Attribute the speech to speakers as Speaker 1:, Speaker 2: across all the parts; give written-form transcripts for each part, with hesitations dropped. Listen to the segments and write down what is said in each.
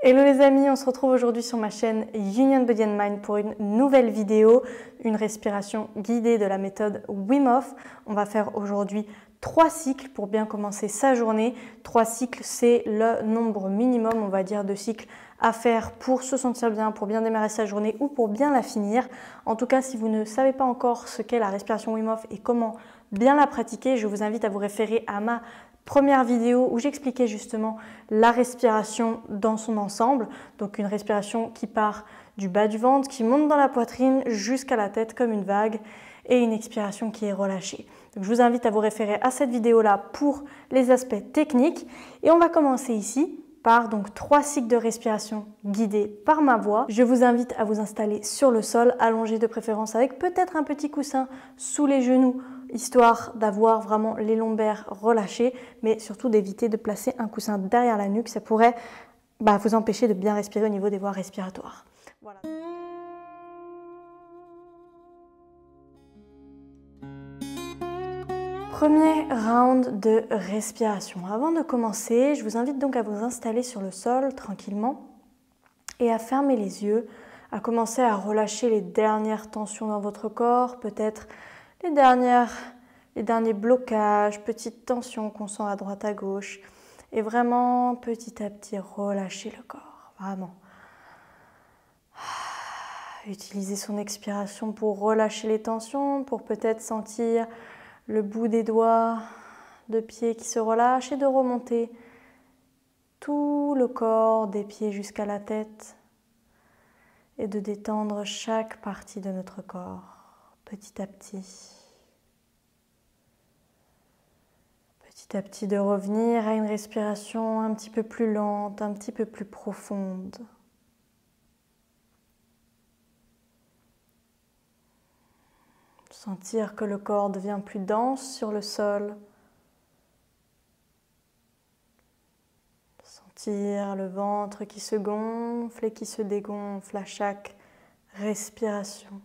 Speaker 1: Hello les amis, on se retrouve aujourd'hui sur ma chaîne Union Body and Mind pour une nouvelle vidéo, une respiration guidée de la méthode Wim Hof. On va faire aujourd'hui 3 cycles pour bien commencer sa journée. 3 cycles, c'est le nombre minimum, on va dire, de cycles à faire pour se sentir bien, pour bien démarrer sa journée ou pour bien la finir. En tout cas, si vous ne savez pas encore ce qu'est la respiration Wim Hof et comment bien la pratiquer, je vous invite à vous référer à ma première vidéo où j'expliquais justement la respiration dans son ensemble. Donc une respiration qui part du bas du ventre, qui monte dans la poitrine jusqu'à la tête comme une vague et une expiration qui est relâchée. Donc je vous invite à vous référer à cette vidéo-là pour les aspects techniques. Et on va commencer ici par donc 3 cycles de respiration guidés par ma voix. Je vous invite à vous installer sur le sol, allongé de préférence avec peut-être un petit coussin sous les genoux, histoire d'avoir vraiment les lombaires relâchés, mais surtout d'éviter de placer un coussin derrière la nuque. Ça pourrait vous empêcher de bien respirer au niveau des voies respiratoires. Voilà. Premier round de respiration. Avant de commencer, je vous invite donc à vous installer sur le sol tranquillement et à fermer les yeux, à commencer à relâcher les dernières tensions dans votre corps, peut-être les derniers blocages, petites tensions qu'on sent à droite à gauche. Et vraiment, petit à petit, relâcher le corps. Vraiment. Utilisez son expiration pour relâcher les tensions, pour peut-être sentir le bout des doigts de pied qui se relâche et de remonter tout le corps des pieds jusqu'à la tête et de détendre chaque partie de notre corps petit à petit. Petit à petit de revenir à une respiration un petit peu plus lente, un petit peu plus profonde. Sentir que le corps devient plus dense sur le sol. Sentir le ventre qui se gonfle et qui se dégonfle à chaque respiration.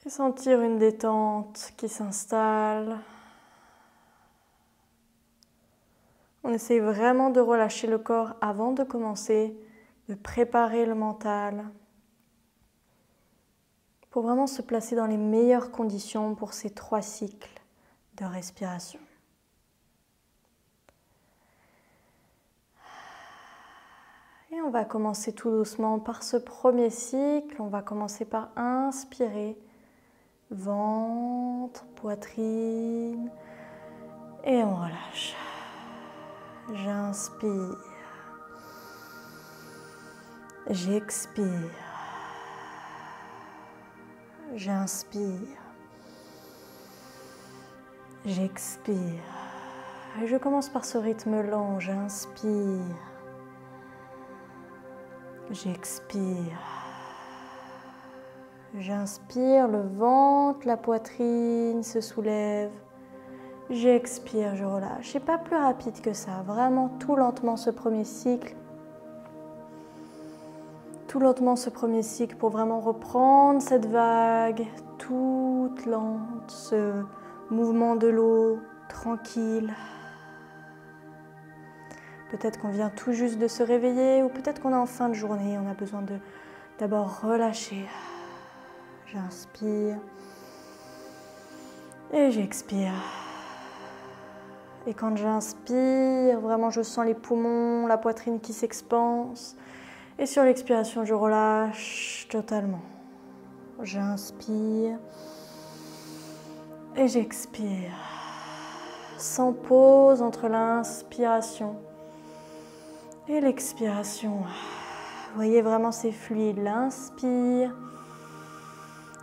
Speaker 1: Et sentir une détente qui s'installe. On essaye vraiment de relâcher le corps avant de commencer, de préparer le mental pour vraiment se placer dans les meilleures conditions pour ces 3 cycles de respiration. Et on va commencer tout doucement par ce premier cycle. On va commencer par inspirer. Ventre, poitrine et on relâche. J'inspire. J'expire. J'inspire. J'expire. Et je commence par ce rythme lent. J'inspire. J'expire. J'inspire, le ventre, la poitrine se soulève. J'expire, je relâche. C'est pas plus rapide que ça. Vraiment tout lentement ce premier cycle. Tout lentement ce premier cycle pour vraiment reprendre cette vague toute lente, ce mouvement de l'eau tranquille. Peut-être qu'on vient tout juste de se réveiller ou peut-être qu'on est en fin de journée. On a besoin de d'abord relâcher. J'inspire et j'expire. Et quand j'inspire, vraiment je sens les poumons, la poitrine qui s'expanse. Et sur l'expiration, je relâche totalement. J'inspire et j'expire. Sans pause entre l'inspiration et l'expiration. Vous voyez vraiment c'est fluide. L'inspire.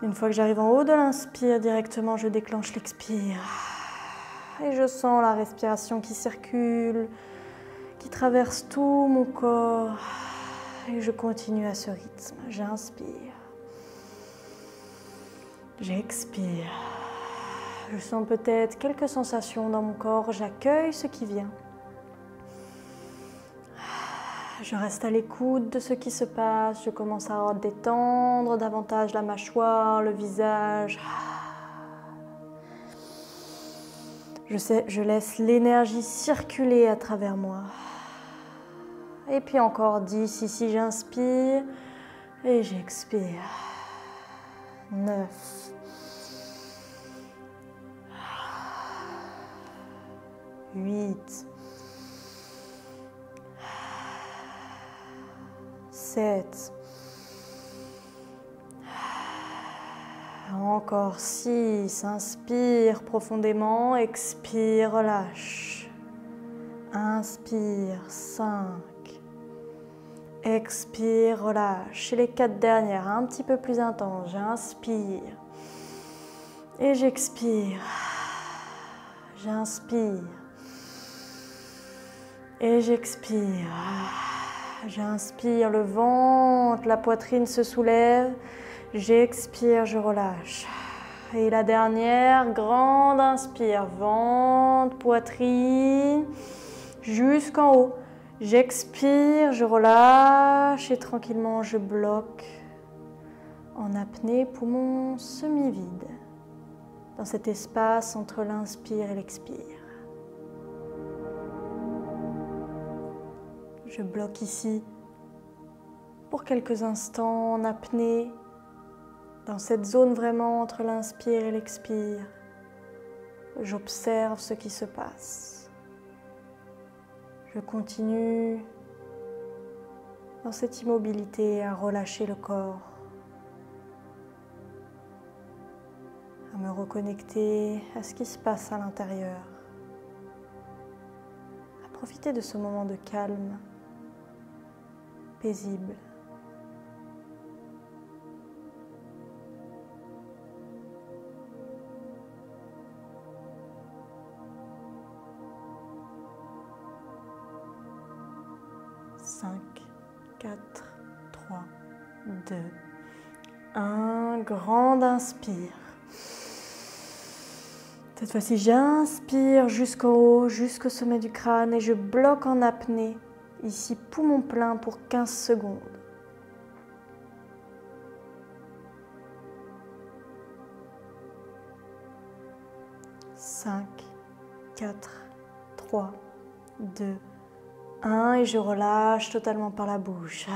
Speaker 1: Une fois que j'arrive en haut de l'inspire, directement je déclenche l'expire. Et je sens la respiration qui circule, qui traverse tout mon corps. Et je continue à ce rythme. J'inspire. J'expire. Je sens peut-être quelques sensations dans mon corps. J'accueille ce qui vient. Je reste à l'écoute de ce qui se passe. Je commence à détendre davantage la mâchoire, le visage. Je laisse l'énergie circuler à travers moi. Et puis encore 10, ici j'inspire et j'expire. 9. 8. 7. Encore 6. Inspire profondément, expire, relâche. Inspire, 5. Expire, relâche. Et les 4 dernières, un petit peu plus intenses. J'inspire et j'expire. J'inspire et j'expire. J'inspire, le ventre, la poitrine se soulève. J'expire, je relâche. Et la dernière, grande inspire, ventre, poitrine, jusqu'en haut. J'expire, je relâche et tranquillement je bloque en apnée, poumon semi-vide, dans cet espace entre l'inspire et l'expire. Je bloque ici pour quelques instants en apnée, dans cette zone vraiment entre l'inspire et l'expire. J'observe ce qui se passe. Je continue dans cette immobilité à relâcher le corps, à me reconnecter à ce qui se passe à l'intérieur, à profiter de ce moment de calme, paisible. Cinq, 4, 3, 2, 1. Grande inspire. Cette fois-ci, j'inspire jusqu'au haut, jusqu'au sommet du crâne et je bloque en apnée. Ici, poumon plein pour 15 secondes. Cinq, 4, 3, 2, 1. Et je relâche totalement par la bouche.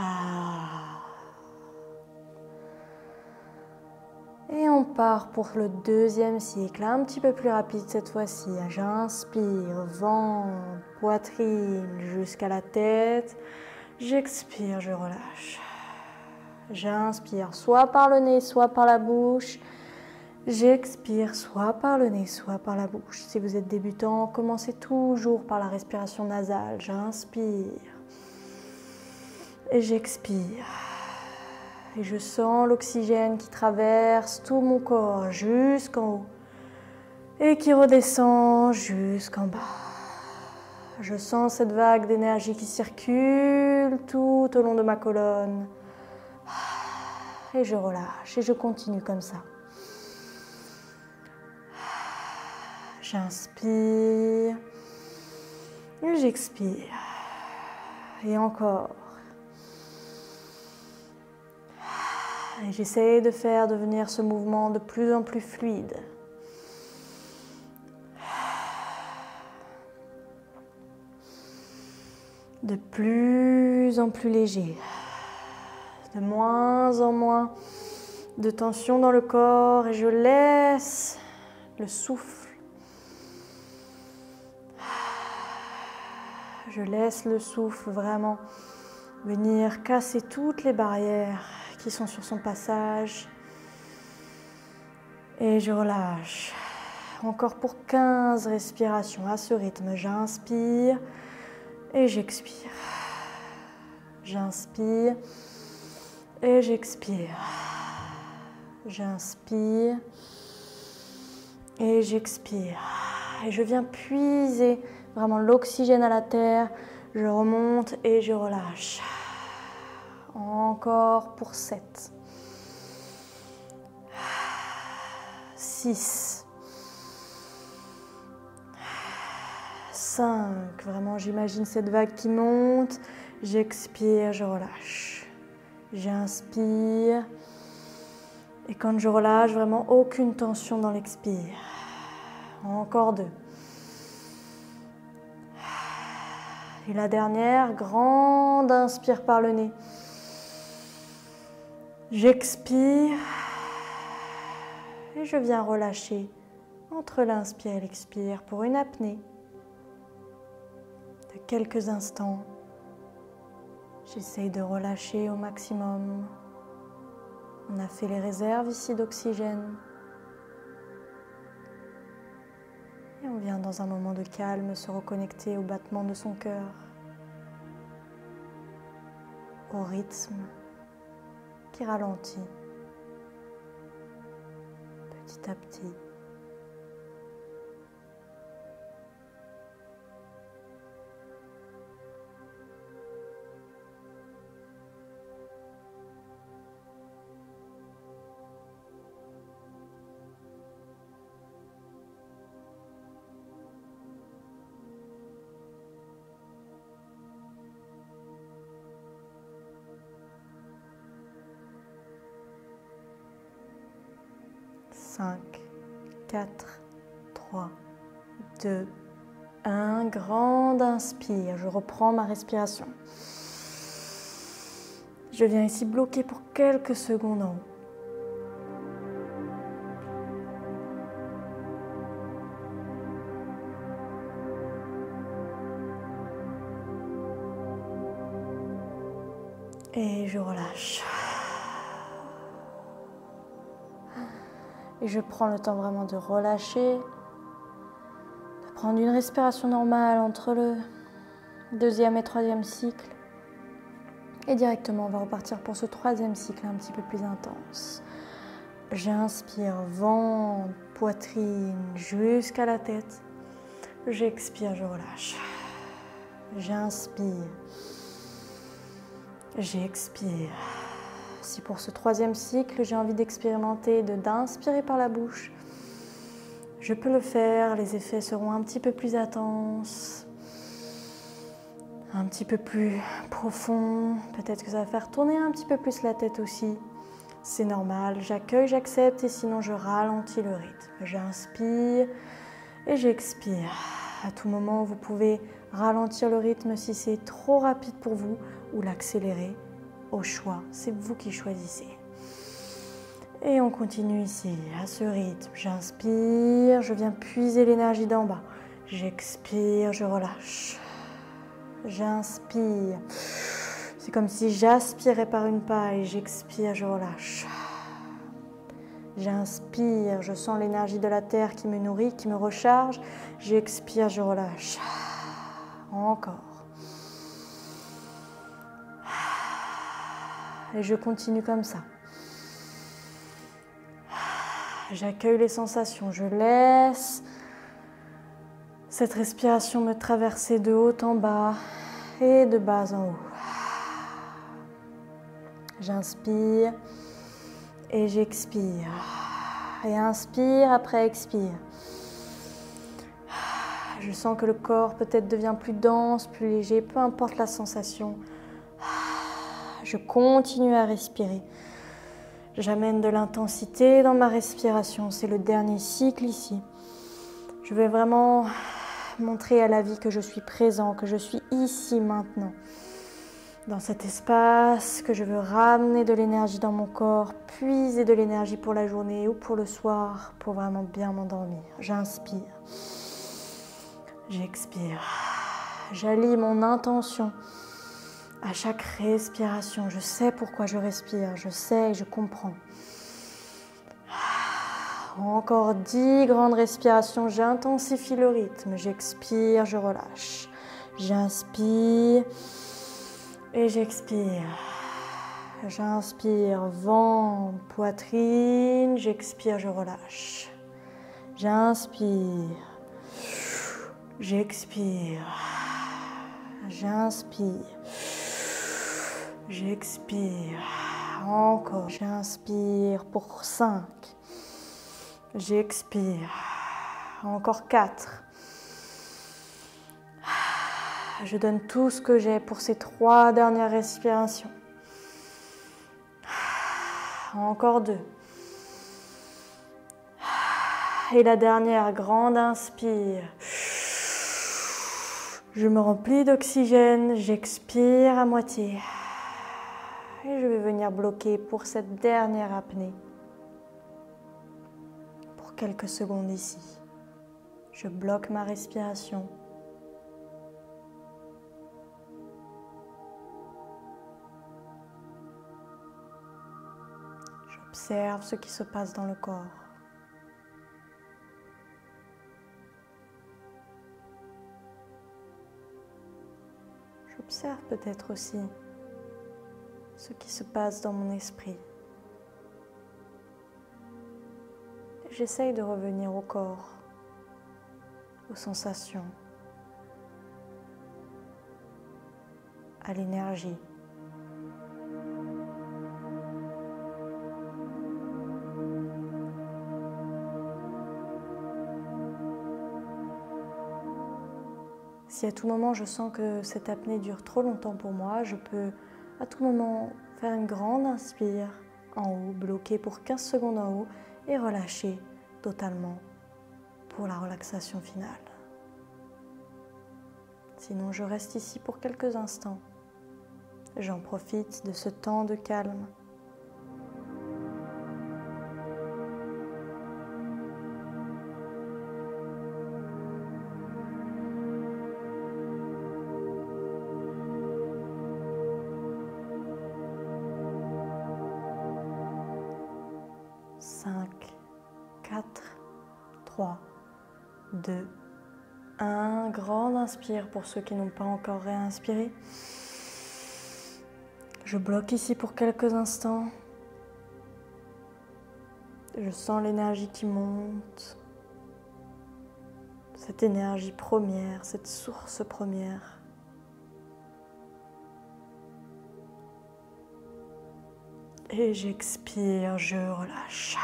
Speaker 1: Et on part pour le deuxième cycle, un petit peu plus rapide cette fois-ci. J'inspire, ventre, poitrine jusqu'à la tête. J'expire, je relâche. J'inspire soit par le nez, soit par la bouche. J'expire soit par le nez, soit par la bouche. Si vous êtes débutant, commencez toujours par la respiration nasale. J'inspire et j'expire. Et je sens l'oxygène qui traverse tout mon corps jusqu'en haut et qui redescend jusqu'en bas. Je sens cette vague d'énergie qui circule tout au long de ma colonne. Et je relâche et je continue comme ça. J'inspire et j'expire. Et encore. Et j'essaie de faire devenir ce mouvement de plus en plus fluide. De plus en plus léger. De moins en moins de tension dans le corps et je laisse le souffle. Je laisse le souffle vraiment venir casser toutes les barrières qui sont sur son passage. Et je relâche. Encore pour 15 respirations à ce rythme. J'inspire et j'expire. J'inspire et j'expire. J'inspire et j'expire. Et je viens puiser vraiment l'oxygène à la terre. Je remonte et je relâche. Encore pour 7. 6. 5. Vraiment, j'imagine cette vague qui monte. J'expire, je relâche. J'inspire. Et quand je relâche, vraiment aucune tension dans l'expire. Encore 2. Et la dernière, grande inspire par le nez. J'expire. Et je viens relâcher entre l'inspire et l'expire pour une apnée de quelques instants. J'essaye de relâcher au maximum. On a fait les réserves ici d'oxygène. Et on vient dans un moment de calme se reconnecter au battement de son cœur, au rythme qui ralentit petit à petit. Cinq, 4, 3, 2, 1. Grande inspire. Je reprends ma respiration. Je viens ici bloquer pour quelques secondes en haut. Et je relâche. Et je prends le temps vraiment de relâcher, de prendre une respiration normale entre le deuxième et troisième cycle. Et directement, on va repartir pour ce troisième cycle un petit peu plus intense. J'inspire, ventre, poitrine jusqu'à la tête. J'expire, je relâche. J'inspire. J'expire. Si pour ce troisième cycle, j'ai envie d'expérimenter, d'inspirer par la bouche, je peux le faire. Les effets seront un petit peu plus intenses, un petit peu plus profonds. Peut-être que ça va faire tourner un petit peu plus la tête aussi. C'est normal, j'accueille, j'accepte et sinon je ralentis le rythme. J'inspire et j'expire. À tout moment, vous pouvez ralentir le rythme si c'est trop rapide pour vous ou l'accélérer. Au choix, c'est vous qui choisissez. Et on continue ici, à ce rythme. J'inspire, je viens puiser l'énergie d'en bas. J'expire, je relâche. J'inspire. C'est comme si j'aspirais par une paille. J'expire, je relâche. J'inspire, je sens l'énergie de la terre qui me nourrit, qui me recharge. J'expire, je relâche. Encore. Et je continue comme ça. J'accueille les sensations, je laisse cette respiration me traverser de haut en bas et de bas en haut. J'inspire et j'expire. Et inspire après expire. Je sens que le corps peut-être devient plus dense, plus léger, peu importe la sensation. Je continue à respirer. J'amène de l'intensité dans ma respiration. C'est le dernier cycle ici. Je vais vraiment montrer à la vie que je suis présent, que je suis ici maintenant. Dans cet espace, que je veux ramener de l'énergie dans mon corps, puiser de l'énergie pour la journée ou pour le soir, pour vraiment bien m'endormir. J'inspire. J'expire. J'allie mon intention à chaque respiration. Je sais pourquoi je respire, je sais et je comprends. Encore 10 grandes respirations, j'intensifie le rythme. J'expire, je relâche. J'inspire et j'expire. J'inspire, ventre, poitrine. J'expire, je relâche. J'inspire. J'expire. J'inspire. J'expire. Encore. J'inspire pour 5. J'expire. Encore 4. Je donne tout ce que j'ai pour ces 3 dernières respirations. Encore 2. Et la dernière, grande inspire. Je me remplis d'oxygène, j'expire à moitié. Et je vais venir bloquer pour cette dernière apnée. Pour quelques secondes ici. Je bloque ma respiration. J'observe ce qui se passe dans le corps. J'observe peut-être aussi ce qui se passe dans mon esprit. J'essaye de revenir au corps, aux sensations, à l'énergie. Si à tout moment je sens que cette apnée dure trop longtemps pour moi, je peux à tout moment faire une grande inspire en haut, bloquer pour 15 secondes en haut et relâcher totalement pour la relaxation finale. Sinon, je reste ici pour quelques instants. J'en profite de ce temps de calme. Cinq, 4, 3, 2, 1. Grande inspire pour ceux qui n'ont pas encore réinspiré. Je bloque ici pour quelques instants. Je sens l'énergie qui monte. Cette énergie première, cette source première. Et j'expire, je relâche.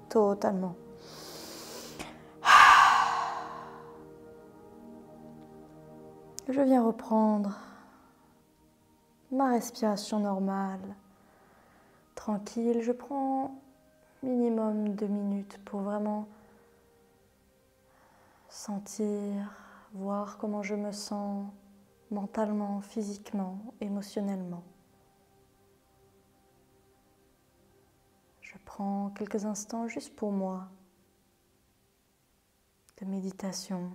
Speaker 1: Totalement. Je viens reprendre ma respiration normale, tranquille. Je prends minimum 2 minutes pour vraiment sentir, voir comment je me sens mentalement, physiquement, émotionnellement. Je prends quelques instants juste pour moi, de méditation.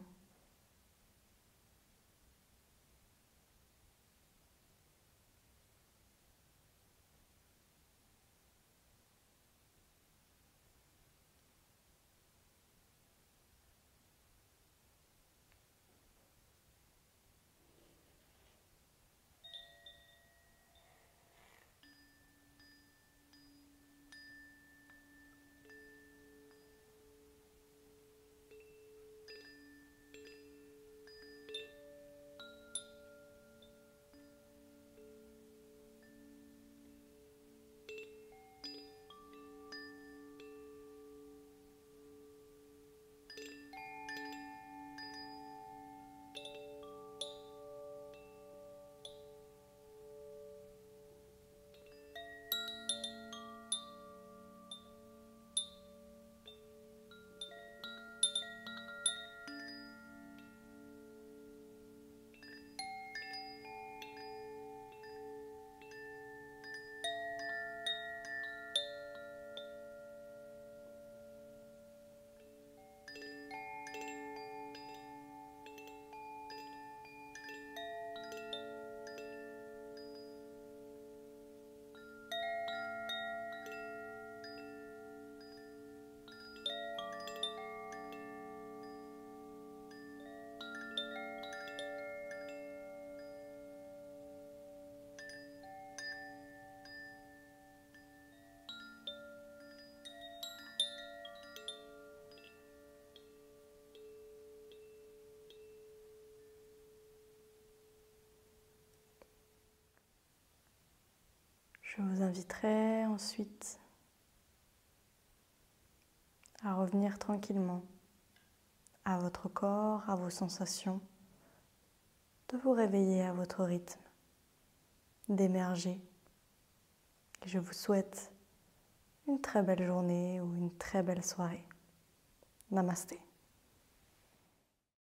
Speaker 1: Je vous inviterai ensuite à revenir tranquillement à votre corps, à vos sensations, de vous réveiller à votre rythme, d'émerger. Je vous souhaite une très belle journée ou une très belle soirée. Namasté.